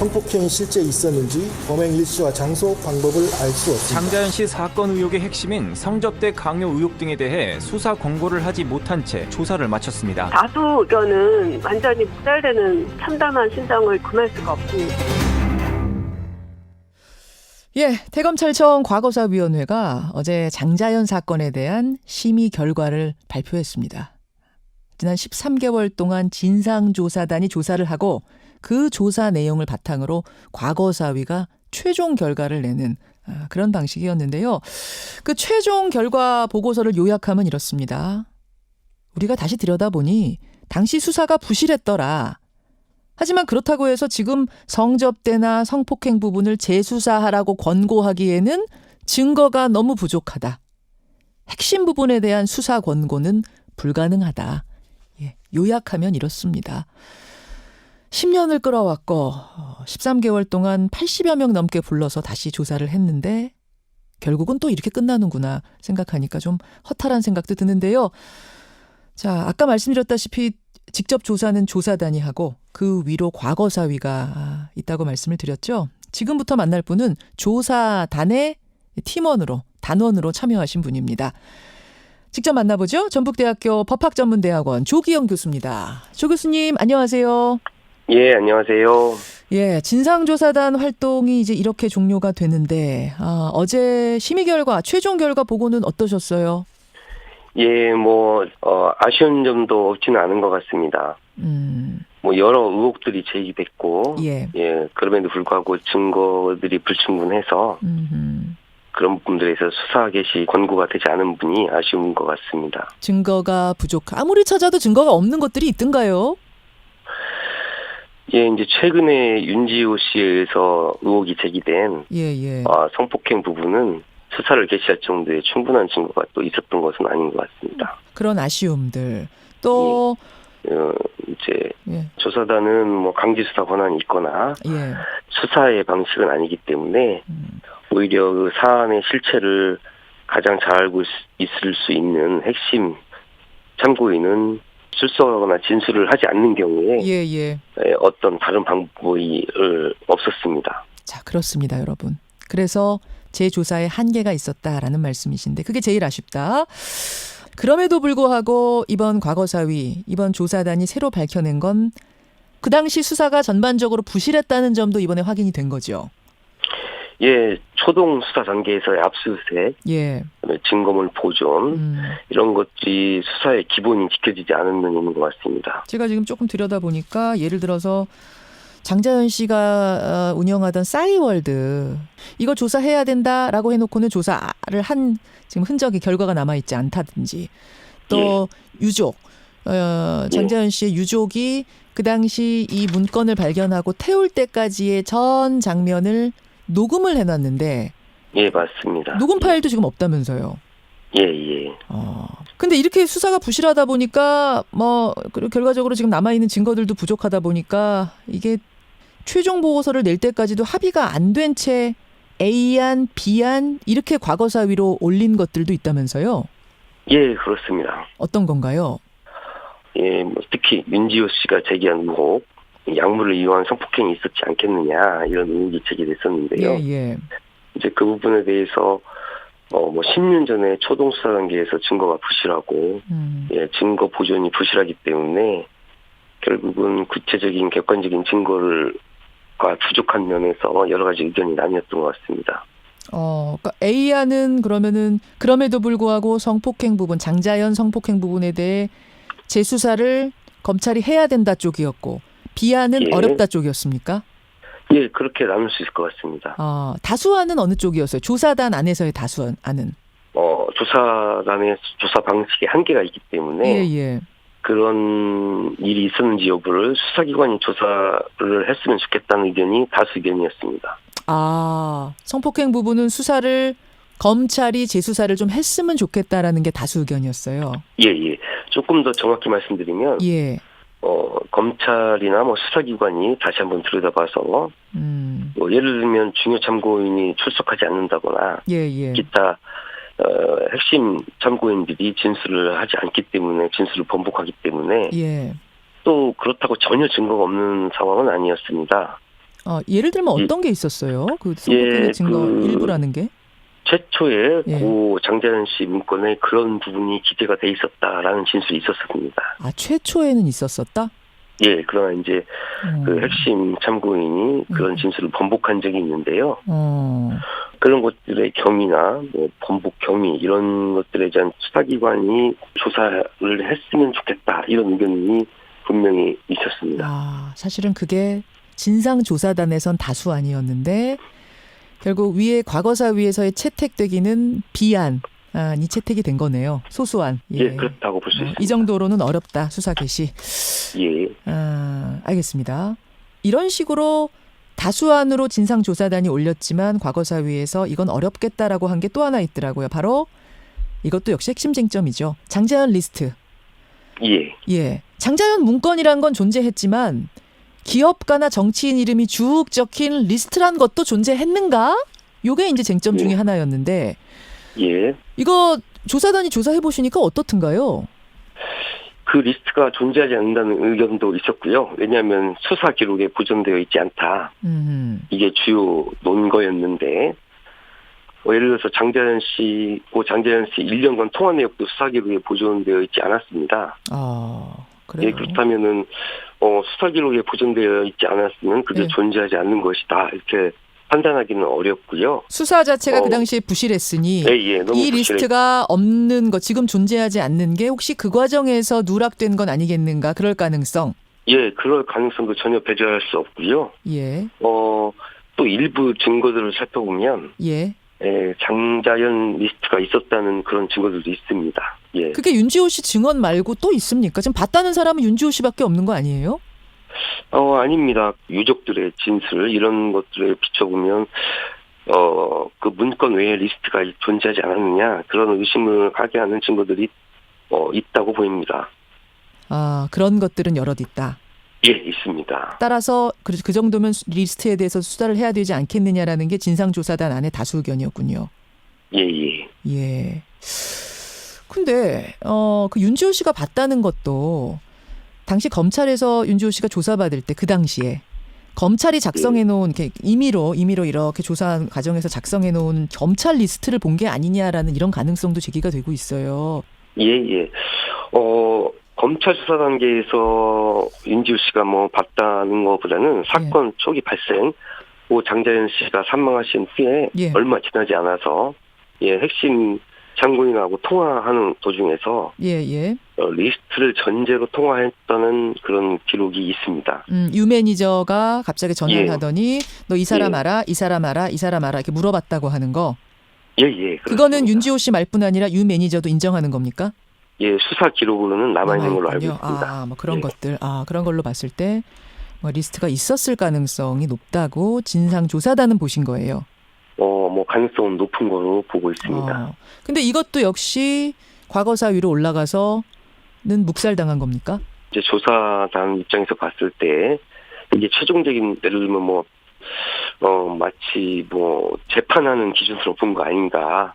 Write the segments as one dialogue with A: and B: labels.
A: 성폭행이 실제 있었는지 범행 일시와 장소, 방법을 알 수 없습니다.
B: 장자연 씨 사건 의혹의 핵심인 성접대 강요 의혹 등에 대해 수사 권고를 하지 못한 채 조사를 마쳤습니다.
C: 다수 의견은 완전히 묵살되는 참담한 신상을 금할 수가 없습니다.
D: 예, 대검찰청 과거사위원회가 어제 장자연 사건에 대한 심의 결과를 발표했습니다. 지난 13개월 동안 진상조사단이 조사를 하고 그 조사 내용을 바탕으로 과거사위가 최종 결과를 내는 그런 방식이었는데요. 그 최종 결과 보고서를 요약하면 이렇습니다. 우리가 다시 들여다보니 당시 수사가 부실했더라. 하지만 그렇다고 해서 지금 성접대나 성폭행 부분을 재수사하라고 권고하기에는 증거가 너무 부족하다. 핵심 부분에 대한 수사 권고는 불가능하다. 예, 요약하면 이렇습니다. 10년을 끌어왔고 13개월 동안 80여 명 넘게 불러서 다시 조사를 했는데 결국은 또 이렇게 끝나는구나 생각하니까 좀 허탈한 생각도 드는데요. 자, 아까 말씀드렸다시피 직접 조사는 조사단이 하고 그 위로 과거사위가 있다고 말씀을 드렸죠. 지금부터 만날 분은 조사단의 팀원으로, 단원으로 참여하신 분입니다. 직접 만나보죠. 전북대학교 법학전문대학원 조기영 교수입니다. 조 교수님, 안녕하세요.
E: 예, 안녕하세요.
D: 예, 진상조사단 활동이 이제 이렇게 종료가 되는데, 어제 심의 결과, 최종 결과 보고는 어떠셨어요?
E: 예, 아쉬운 점도 없지는 않은 것 같습니다. 여러 의혹들이 제기됐고,
D: 예.
E: 그럼에도 불구하고 증거들이 불충분해서, 그런 부분들에서 수사 개시 권고가 되지 않은 분이 아쉬운 것 같습니다.
D: 증거가 아무리 찾아도 증거가 없는 것들이 있던가요?
E: 예, 이제 최근에 윤지호 씨에서 의혹이 제기된, 성폭행 부분은 수사를 개시할 정도의 충분한 증거가 또 있었던 것은 아닌 것 같습니다.
D: 그런 아쉬움들. 또,
E: 조사단은 강제 수사 권한이 있거나, 수사의 방식은 아니기 때문에, 오히려 그 사안의 실체를 가장 잘 알고 있을 수 있는 핵심 참고인은 출석하거나 진술을 하지 않는 경우에 어떤 다른 방법이 없었습니다.
D: 자, 그렇습니다, 여러분. 그래서 재조사에 한계가 있었다라는 말씀이신데 그게 제일 아쉽다. 그럼에도 불구하고 이번 과거사위, 이번 조사단이 새로 밝혀낸 건 그 당시 수사가 전반적으로 부실했다는 점도 이번에 확인이 된 거죠.
E: 예, 초동 수사 단계에서의 압수수색, 증거물 보존 이런 것들이 수사의 기본이 지켜지지 않은 면이 있는 것 같습니다.
D: 제가 지금 조금 들여다보니까 예를 들어서 장자연 씨가 운영하던 싸이월드 이거 조사해야 된다라고 해놓고는 조사를 한 지금 흔적이 결과가 남아있지 않다든지 또 유족 장자연 씨의 유족이 그 당시 이 문건을 발견하고 태울 때까지의 전 장면을 녹음을 해놨는데
E: 예, 맞습니다.
D: 녹음 파일도 지금 없다면서요.
E: 예.
D: 근데 이렇게 수사가 부실하다 보니까 결과적으로 지금 남아있는 증거들도 부족하다 보니까 이게 최종 보고서를 낼 때까지도 합의가 안 된 채 A안, B안 이렇게 과거사위로 올린 것들도 있다면서요?
E: 예, 그렇습니다.
D: 어떤 건가요?
E: 예, 특히 윤지호 씨가 제기한 의혹, 약물을 이용한 성폭행이 있었지 않겠느냐 이런 의혹이 제기됐었는데요. 이제 그 부분에 대해서 10년 전에 초동 수사 단계에서 증거가 부실하고 증거 보존이 부실하기 때문에 결국은 구체적인 객관적인 증거가 부족한 면에서 여러 가지 의견이 나뉘었던 것 같습니다.
D: 그러니까 A안은 그러면은 그럼에도 불구하고 성폭행 부분, 장자연 성폭행 부분에 대해 재수사를 검찰이 해야 된다 쪽이었고 B안은 어렵다 쪽이었습니까?
E: 예, 그렇게 나눌 수 있을 것 같습니다.
D: 다수안은 어느 쪽이었어요? 조사단 안에서의 다수안은?
E: 조사단의 조사 방식에 한계가 있기 때문에 그런 일이 있었는지 여부를 수사기관이 조사를 했으면 좋겠다는 의견이 다수 의견이었습니다.
D: 성폭행 부분은 수사를 검찰이 재수사를 좀 했으면 좋겠다라는 게 다수 의견이었어요.
E: 예. 조금 더 정확히 말씀드리면 검찰이나 수사기관이 다시 한번 들여다봐서 예를 들면 중요 참고인이 출석하지 않는다거나 기타 핵심 참고인들이 진술을 하지 않기 때문에 진술을 번복하기 때문에 또 그렇다고 전혀 증거가 없는 상황은 아니었습니다.
D: 예를 들면 어떤 게 있었어요? 그 성폭행의 증거 일부라는 게?
E: 최초에 고 장자연 씨 문건에 그런 부분이 기재가 돼 있었다라는 진술이 있었습니다.
D: 최초에는 있었었다?
E: 예, 그러나 이제 그 핵심 참고인이 그런 진술을 번복한 적이 있는데요. 그런 것들의 경위나 뭐 번복 경위 이런 것들에 대한 수사기관이 조사를 했으면 좋겠다 이런 의견이 분명히 있었습니다.
D: 사실은 그게 진상조사단에선 다수 아니었는데 결국 위에 과거사위에서의 채택되기는 비안이 채택이 된 거네요. 소수안.
E: 예, 그렇다고 볼 수 있습니다.
D: 이 정도로는 어렵다. 수사 개시.
E: 예.
D: 알겠습니다. 이런 식으로 다수안으로 진상조사단이 올렸지만 과거사위에서 이건 어렵겠다라고 한 게 또 하나 있더라고요. 바로 이것도 역시 핵심 쟁점이죠. 장자연 리스트.
E: 예.
D: 장자연 문건이란 건 존재했지만 기업가나 정치인 이름이 쭉 적힌 리스트란 것도 존재했는가? 요게 이제 쟁점 중에 하나였는데 이거 조사단이 조사해 보시니까 어떻든가요?
E: 그 리스트가 존재하지 않는다는 의견도 있었고요. 왜냐하면 수사 기록에 보존되어 있지 않다. 이게 주요 논거였는데 예를 들어서 장자연 씨 1년간 통화 내역도 수사 기록에 보존되어 있지 않았습니다.
D: 그래요?
E: 예, 그렇다면은 수사 기록에 보존되어 있지 않았으면 그게 존재하지 않는 것이다. 이렇게 판단하기는 어렵고요.
D: 수사 자체가 그 당시에 부실했으니
E: 너무
D: 이 리스트가 없는 것, 지금 존재하지 않는 게 혹시 그 과정에서 누락된 건 아니겠는가? 그럴 가능성.
E: 그럴 가능성도 전혀 배제할 수 없고요. 또 일부 증거들을 살펴보면 장자연 리스트가 있었다는 그런 증거들도 있습니다.
D: 그게 윤지호 씨 증언 말고 또 있습니까? 지금 봤다는 사람은 윤지호 씨밖에 없는 거 아니에요?
E: 아닙니다. 유족들의 진술 이런 것들에 비춰보면 그 문건 외에 리스트가 존재하지 않았느냐 그런 의심을 하게 하는 증거들이 있다고 보입니다.
D: 그런 것들은 여럿 있다.
E: 있습니다.
D: 따라서 그 정도면 리스트에 대해서 수사를 해야 되지 않겠느냐라는 게 진상조사단 안의 다수 의견이었군요. 근데 그 윤지호 씨가 봤다는 것도 당시 검찰에서 윤지호 씨가 조사받을 때 그 당시에 검찰이 작성해 놓은 이렇게 임의로 이렇게 조사 과정에서 작성해 놓은 검찰 리스트를 본 게 아니냐라는 이런 가능성도 제기가 되고 있어요.
E: 검찰 수사 단계에서 윤지호 씨가 봤다는 것보다는 사건 초기 발생, 장자연 씨가 사망하신 후에 얼마 지나지 않아서 핵심 참고인하고 통화하는 도중에서 리스트를 전제로 통화했다는 그런 기록이 있습니다.
D: 유 매니저가 갑자기 전화를 하더니 너 이 사람 알아? 이 사람 알아? 이 사람 알아? 이렇게 물어봤다고 하는 거. 그거는 윤지호 씨 말뿐 아니라 유 매니저도 인정하는 겁니까?
E: 수사 기록으로는 남아있는 걸로 알고 있습니다.
D: 그런 것들. 그런 걸로 봤을 때 리스트가 있었을 가능성이 높다고 진상조사단은 보신 거예요.
E: 가능성은 높은 거로 보고 있습니다.
D: 근데 이것도 역시 과거사위로 올라가서는 묵살당한 겁니까?
E: 이제 조사단 입장에서 봤을 때 이게 최종적인 예를 들면 마치 재판하는 기준으로 본 거 아닌가.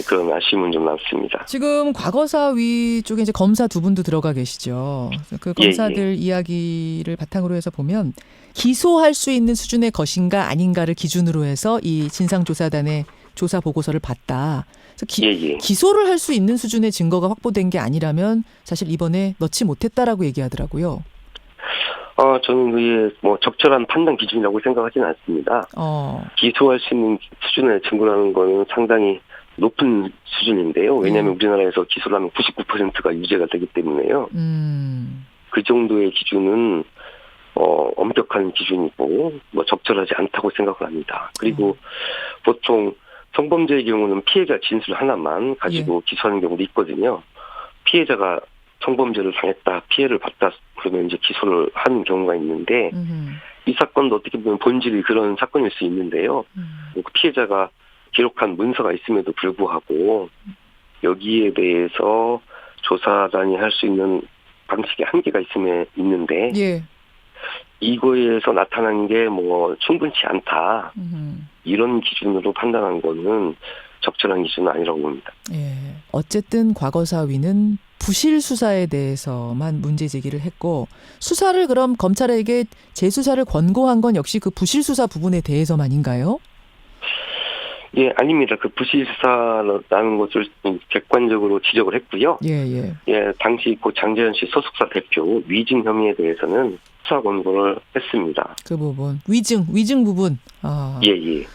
E: 그런 아쉬움은 좀 남습니다.
D: 지금 과거사위 쪽에 이제 검사 두 분도 들어가 계시죠. 그 검사들 이야기를 바탕으로 해서 보면 기소할 수 있는 수준의 것인가 아닌가를 기준으로 해서 이 진상조사단의 조사 보고서를 봤다. 그래서 기소를 할 수 있는 수준의 증거가 확보된 게 아니라면 사실 이번에 넣지 못했다라고 얘기하더라고요.
E: 저는 그게 적절한 판단 기준이라고 생각하지는 않습니다. 기소할 수 있는 수준의 증거라는 거는 상당히 높은 수준인데요. 왜냐하면 우리나라에서 기소를 하면 99%가 유죄가 되기 때문에요. 그 정도의 기준은 엄격한 기준이고 적절하지 않다고 생각을 합니다. 그리고 보통 성범죄의 경우는 피해자 진술 하나만 가지고 기소하는 경우도 있거든요. 피해자가 성범죄를 당했다, 피해를 봤다, 그러면 이제 기소를 하는 경우가 있는데, 이 사건도 어떻게 보면 본질이 그런 사건일 수 있는데요. 그 피해자가 기록한 문서가 있음에도 불구하고, 여기에 대해서 조사단이 할 수 있는 방식의 한계가 있는데, 이거에서 나타난 게 충분치 않다. 이런 기준으로 판단한 거는 적절한 기준은 아니라고 봅니다.
D: 어쨌든 과거사위는 부실 수사에 대해서만 문제 제기를 했고 수사를 그럼 검찰에게 재수사를 권고한 건 역시 그 부실 수사 부분에 대해서만인가요?
E: 예, 아닙니다. 그 부실 수사라는 것을 객관적으로 지적을 했고요.
D: 예.
E: 예, 당시 고 장자연 씨 소속사 대표 위증 혐의에 대해서는 수사 권고를 했습니다.
D: 그 부분 위증 부분.
E: 예.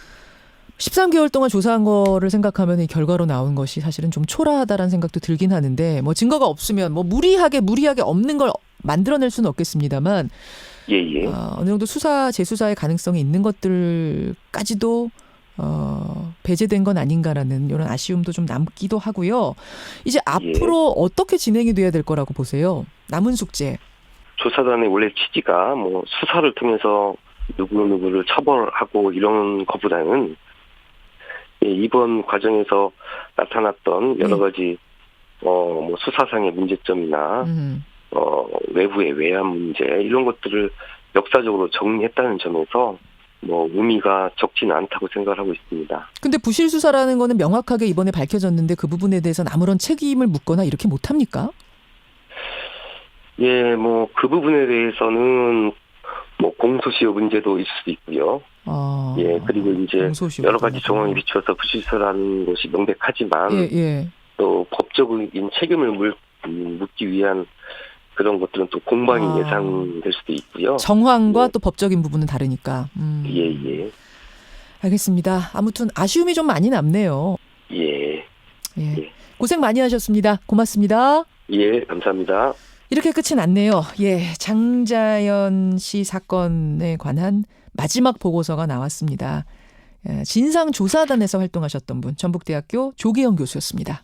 D: 13개월 동안 조사한 거를 생각하면 이 결과로 나온 것이 사실은 좀 초라하다라는 생각도 들긴 하는데 뭐 증거가 없으면 뭐 무리하게 없는 걸 만들어낼 수는 없겠습니다만
E: 예.
D: 어느 정도 재수사의 가능성이 있는 것들까지도 배제된 건 아닌가라는 이런 아쉬움도 좀 남기도 하고요. 이제 앞으로 어떻게 진행이 돼야 될 거라고 보세요? 남은 숙제.
E: 조사단의 원래 취지가 뭐 수사를 통해서 누구를 처벌하고 이런 것보다는 이번 과정에서 나타났던 여러 가지 뭐 수사상의 문제점이나 외부의 외환 문제 이런 것들을 역사적으로 정리했다는 점에서 뭐 의미가 적지는 않다고 생각을 하고 있습니다.
D: 근데 부실 수사라는 거는 명확하게 이번에 밝혀졌는데 그 부분에 대해서는 아무런 책임을 묻거나 이렇게 못 합니까?
E: 예, 뭐 그 부분에 대해서는 뭐 공소시효 문제도 있을 수도 있고요. 예, 그리고 이제 여러 가지 정황에 비춰서 부실수사라는 것이 명백하지만 또 법적인 책임을 묻기 위한 그런 것들은 또 공방이 예상될 수도 있고요.
D: 정황과 또 법적인 부분은 다르니까.
E: 예.
D: 알겠습니다. 아무튼 아쉬움이 좀 많이 남네요.
E: 예.
D: 고생 많이 하셨습니다. 고맙습니다.
E: 예, 감사합니다.
D: 이렇게 끝이 났네요. 장자연 씨 사건에 관한 마지막 보고서가 나왔습니다. 진상조사단에서 활동하셨던 분, 전북대학교 조계영 교수였습니다.